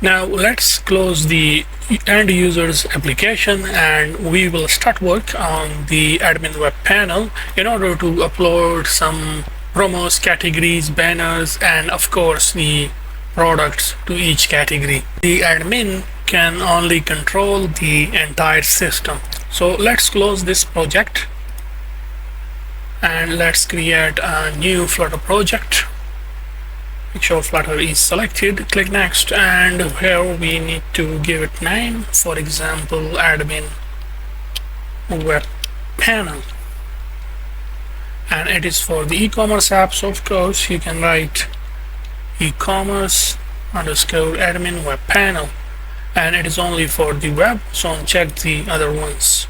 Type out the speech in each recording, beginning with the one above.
Now let's close the end users application and we will start work on the admin web panel in order to upload some promos, categories, banners, and of course the products to each category. The admin can only control the entire system. So let's close this project and let's create a new Flutter project. Make sure Flutter is selected, click next, and here we need to give it name, for example admin web panel, and it is for the e-commerce app, so of course you can write e-commerce underscore admin web panel, and it is only for the web, so uncheck the other ones.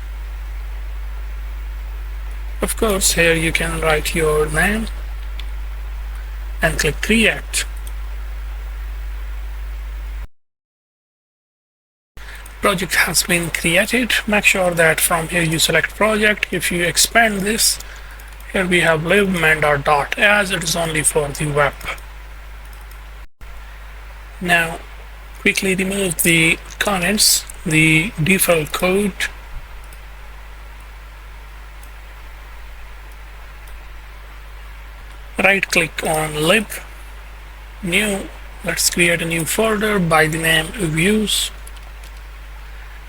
Of course here you can write your name and click create. Project has been created. Make sure that from here you select project. If you expand this, here we have live mender.dot as it is only for the web. Now quickly remove the comments, the default code, right click on lib, new, let's create a new folder by the name views,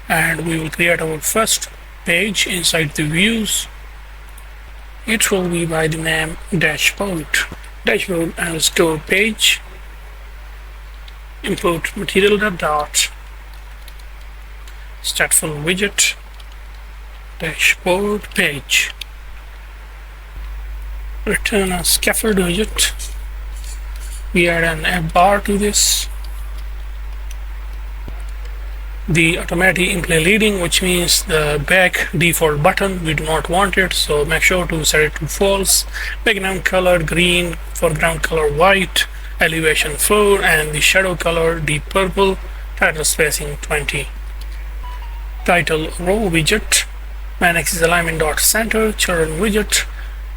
and we will create our first page inside the views. It will be by the name dashboard underscore page, import material.dot, stateful widget, dashboard page, return a scaffold widget. We add an app bar to this, the automatic in-play leading, which means the back default button, we do not want it, so make sure to set it to false. Background color green, foreground color white, elevation 4, and the shadow color deep purple, title spacing 20. Title row widget, main axis alignment dot center, children widget.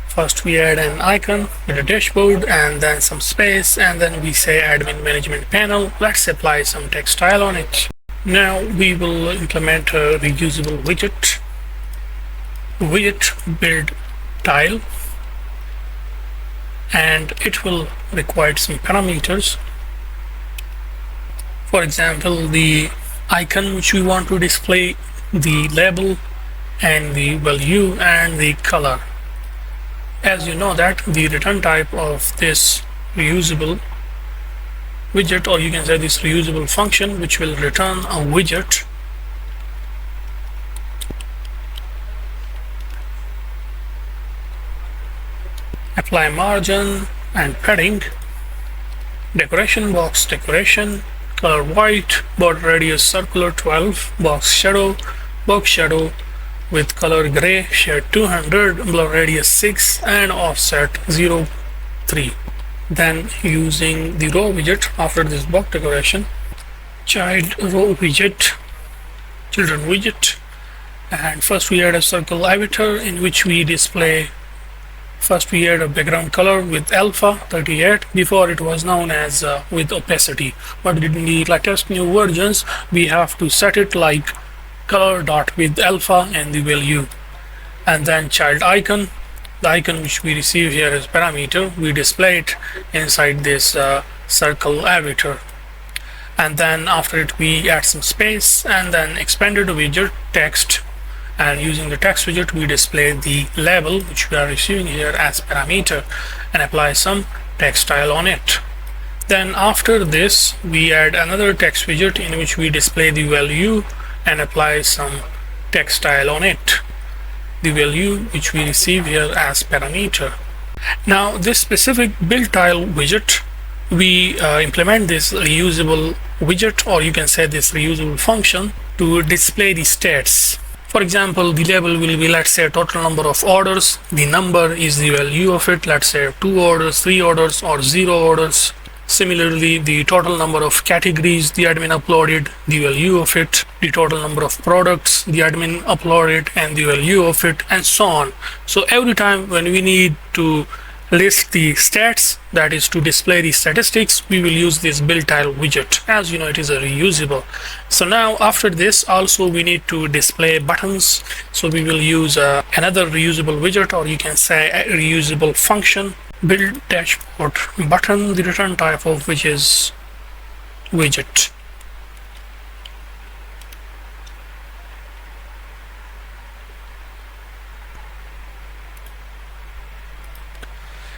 First we add an icon with a dashboard and then some space, and then we say admin management panel. Let's apply some text style on it. Now we will implement a reusable widget build tile, and it will require some parameters. For example, the icon which we want to display, the label, and the value, and the color. As you know that the return type of this reusable widget, or you can say this reusable function, which will return a widget, apply margin and padding, decoration box decoration, color white, border radius circular 12, box shadow with color gray, shade 200, blur radius 6, and offset 0.3. Then using the row widget after this box decoration, child row widget, children widget, and first we add a circle avatar in which we display, first we add a background color with alpha 38. Before it was known as with opacity, but in the latest new versions we have to set it like color dot with alpha and the value. And then child icon, the icon which we receive here as parameter, we display it inside this circle avatar. And then after it we add some space and then expanded widget text, and using the text widget we display the label which we are receiving here as parameter and apply some text style on it. Then after this we add another text widget in which we display the value and apply some text style on it, the value which we receive here as parameter. Now this specific build tile widget, we implement this reusable widget, or you can say this reusable function, to display the stats. For example, the label will be, let's say, total number of orders, the number is the value of it, let's say 2 orders, 3 orders, or 0 orders. Similarly, the total number of categories the admin uploaded, the value of it, the total number of products the admin uploaded and the value of it, and so on. So every time when we need to list the stats, that is to display the statistics, we will use this build tile widget. As you know, it is a reusable. So now after this also we need to display buttons, so we will use another reusable widget, or you can say a reusable function, build dashboard button, the return type of which is widget.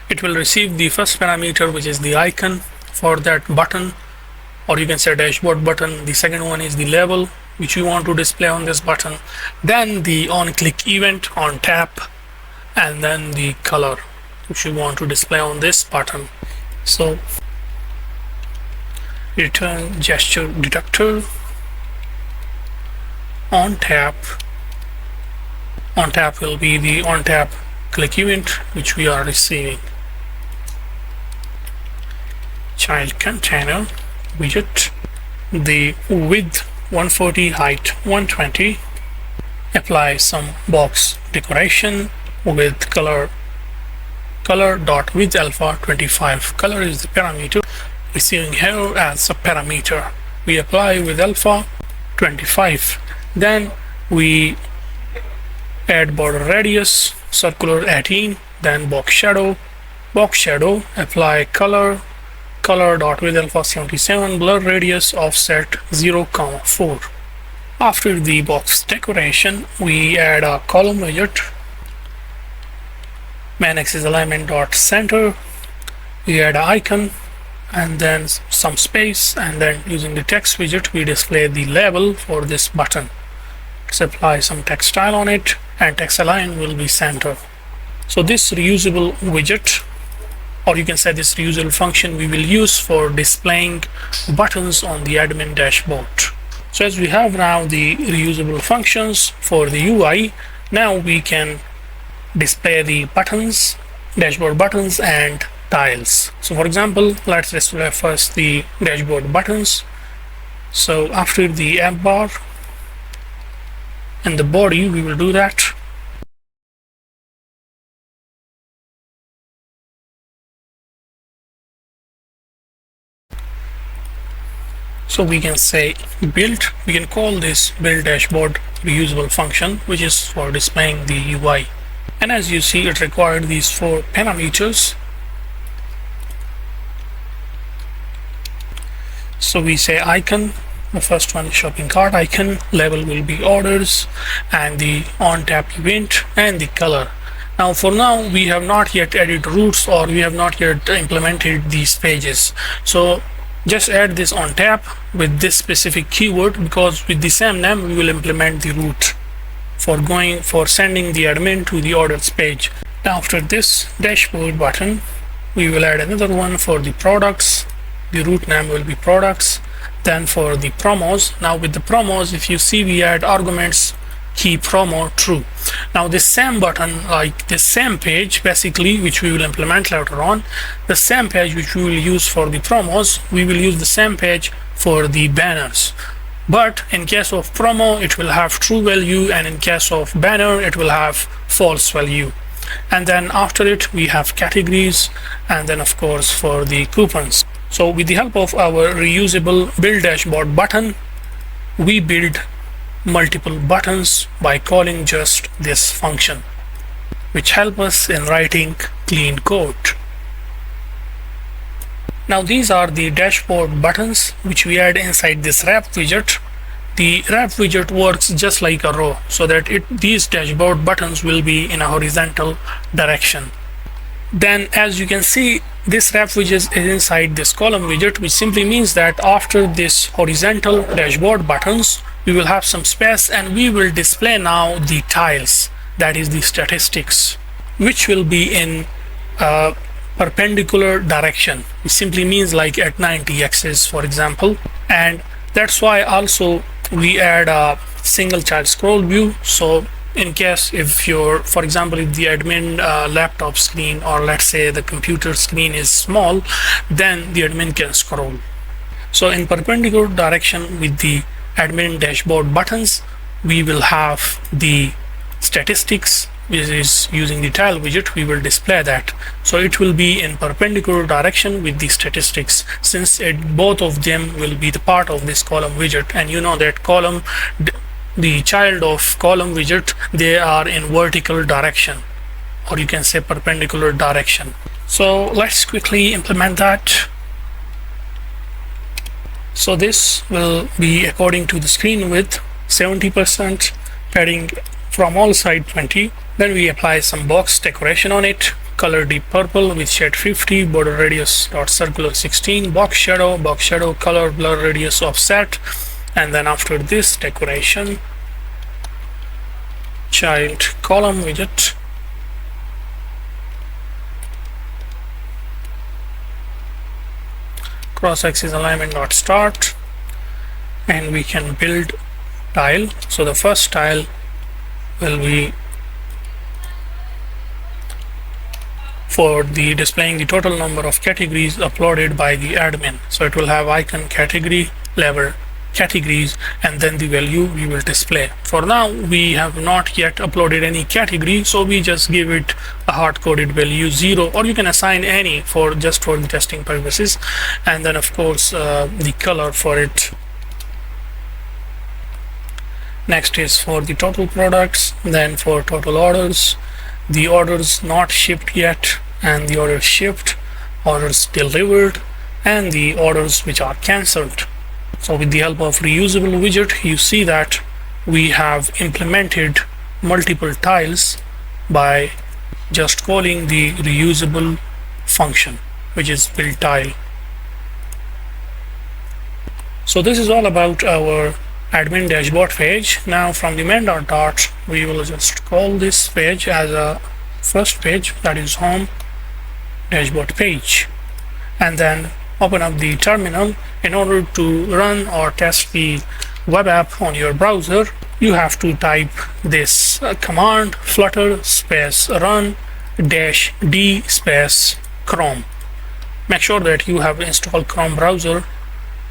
It will receive the first parameter, which is the icon for that button, or you can say dashboard button. The second one is the label which you want to display on this button, then the on click event, on tap, and then the color which you want to display on this button. So return gesture detector, on tap will be the on tap click event which we are receiving. Child container widget, the width 140, height 120, apply some box decoration with color dot width alpha 25. Color is the parameter receiving here as a parameter. We apply with alpha 25. Then we add border radius circular 18, then box shadow apply color dot width alpha 77, blur radius offset 0,4. After the box decoration, we add a column widget, main axis alignment dot center, we add an icon and then some space, and then using the text widget we display the label for this button. Let's apply some text style on it, and text align will be center. So this reusable widget, or you can say this reusable function, we will use for displaying buttons on the admin dashboard. So as we have now the reusable functions for the UI, now we can display the buttons, dashboard buttons and tiles. So for example, let's display first the dashboard buttons. So after the app bar and the body, we will do that. So we can say build, we can call this build dashboard reusable function, which is for displaying the UI. And as you see, it required these 4 parameters. So we say icon, the first one is shopping cart icon, label will be orders, and the on tap event and the color. Now for now we have not yet added routes, or we have not yet implemented these pages. So just add this on tap with this specific keyword, because with the same name we will implement the route for sending the admin to the orders page. After this dashboard button, we will add another one for the products. The route name will be products. Then for the promos, now with the promos, if you see, we add arguments key promo true. Now this same button, like this same page basically, which we will implement later on, the same page which we will use for the promos, we will use the same page for the banners. But in case of promo, it will have true value, and in case of banner, it will have false value. And then after it we have categories, and then of course for the coupons. So with the help of our reusable build dashboard button, we build multiple buttons by calling just this function, which help us in writing clean code. Now these are the dashboard buttons which we add inside this wrap widget. The wrap widget works just like a row, so that these dashboard buttons will be in a horizontal direction. Then as you can see, this wrap widget is inside this column widget, which simply means that after this horizontal dashboard buttons, we will have some space, and we will display now the tiles, that is the statistics, which will be in perpendicular direction. It simply means like at 90 axis, for example. And that's why also we add a single child scroll view. So in case if your, for example, if the admin laptop screen, or let's say the computer screen is small, then the admin can scroll. So in perpendicular direction with the admin dashboard buttons, we will have the statistics is using the tile widget, we will display that. So it will be in perpendicular direction with the statistics, since both of them will be the part of this column widget. And you know that column, the child of column widget, they are in vertical direction, or you can say perpendicular direction. So let's quickly implement that. So this will be according to the screen width 70%, padding from all side 20. Then we apply some box decoration on it, color deep purple with shade 50, border radius dot circular 16, box shadow color blur radius offset. And then after this decoration, child column widget, cross-axis alignment dot start, and we can build tile. So the first tile will be for the displaying the total number of categories uploaded by the admin. So it will have icon, category, level, categories, and then the value we will display. For now we have not yet uploaded any category, so we just give it a hard-coded value 0, or you can assign any for just for the testing purposes. And then of course the color for it. Next is for the total products, then for total orders, the orders not shipped yet, and the orders shipped, orders delivered, and the orders which are cancelled. So with the help of reusable widget, you see that we have implemented multiple tiles by just calling the reusable function, which is build tile. So this is all about our admin dashboard page. Now from the main.dart, we will just call this page as a first page, that is home dashboard page, and then open up the terminal. In order to run or test the web app on your browser, you have to type this command, flutter space run -d space Chrome. Make sure that you have installed Chrome browser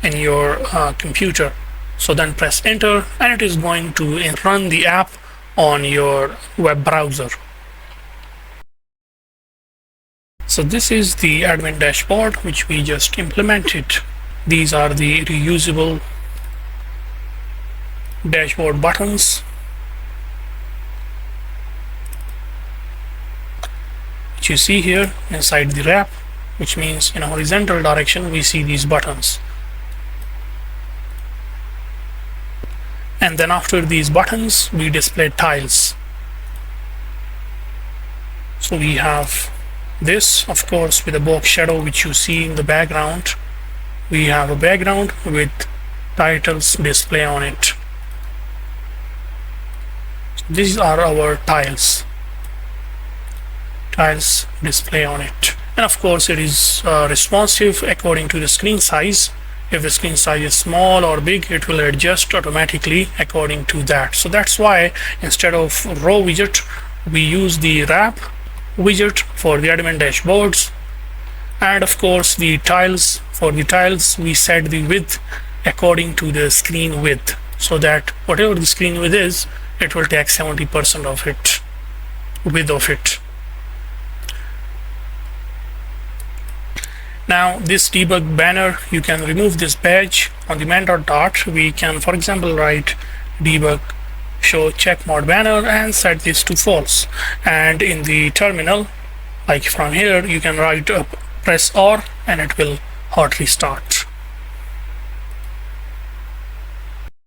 in your computer. So then press enter, and it is going to run the app on your web browser. So this is the admin dashboard which we just implemented. These are the reusable dashboard buttons, which you see here inside the wrap, which means in a horizontal direction we see these buttons. And then after these buttons we display tiles. So we have this, of course, with a box shadow which you see in the background. We have a background with titles display on it. So these are our tiles display on it, and of course it is responsive according to the screen size. If the screen size is small or big, it will adjust automatically according to that. So that's why instead of row widget, we use the wrap widget for the admin dashboards. And of course the tiles, for the tiles we set the width according to the screen width, so that whatever the screen width is, it will take 70% of it, width of it. Now this debug banner, you can remove this badge. On the main.dart, we can, for example, write debug show check mode banner and set this to false. And in the terminal, like from here, you can write press R and it will hot restart.